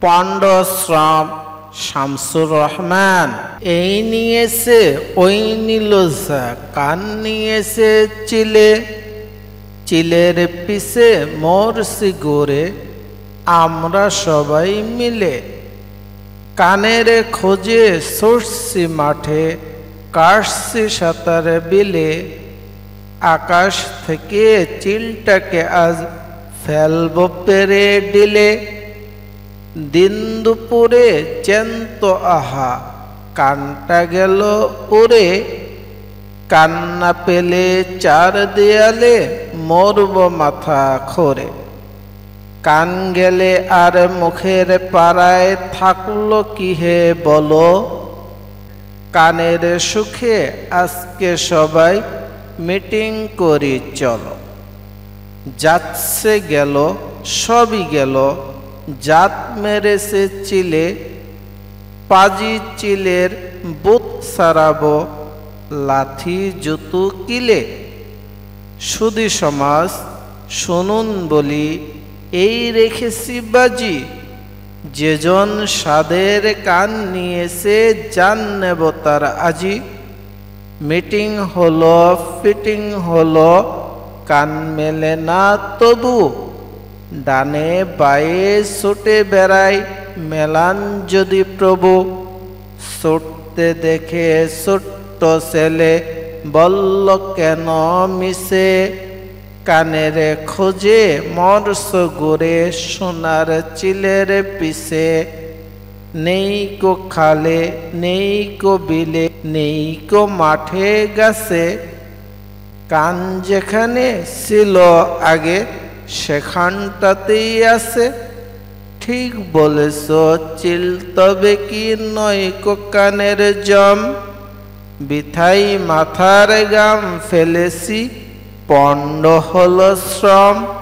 পণ্ডশ্রম শামসুর রহমান। এই নিয়েছে ওই নীলজা, কান নিয়েছে চিলে, চিলের পিছে মরছি গড়ে আমরা সবাই মিলে। কানের খোঁজে ছুটছি মাঠে, কাটছি সাঁতার বিলে, আকাশ থেকে চিলটাকে আজ ফেলব পেরে ডিলে। দিন দুপুরে জ্যান্ত আহা কানটা গেল উড়ে, কান্না পেলে চার দেয়ালে মরব মাথা খোরে। কান গেলে আর মুখের পাড়ায় থাকলো কি হে বলো, কানের সুখে আজকে সবাই মিটিং করি চলো। যাচ্ছে গেল সবই গেল, জাত মেরেছে চিলে, পাজি চিলের বুত সারাবো লাথি জুতু কিলে। সুধী সমাজ শুনুন বলি এই রেখেছি বাজি, যেজন সাদের কান নিয়েছে জান নেব তার আজি। মিটিং হলো ফিটিং হলো কান মেলে না তবু, ডানে বায়ে ছুটে বেড়াই মেলান যদি প্রভু। ছুটতে দেখে ছোট্ট ছেলে বলল কেন মিশে, কানের খোঁজে মরস গড়ে সোনার চিলের পিছে। নেই কো খালে নেই কো বিলে নেই কো মাঠে গাছে, কান যেখানে ছিল আগে সেখানটাতেই আছে। ঠিক বলেছ চিল তবে কি নয় কো কানের জম, বিথাই মাথার গাম ফেলেছি পণ্ড হলো শ্রম।